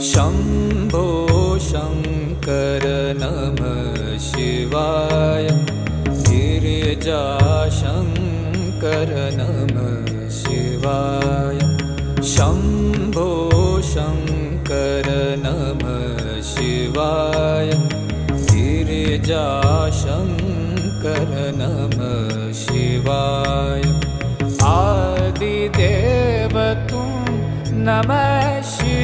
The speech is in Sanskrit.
शम्भो शङ्कर नमः शिवाय। गिरिजाशङ्कर नमः शिवाय। शम्भो शङ्कर नमः शिवाय। गिरिजाशङ्कर नमः शिवाय। आदिदेव तुम नमः शिवाय।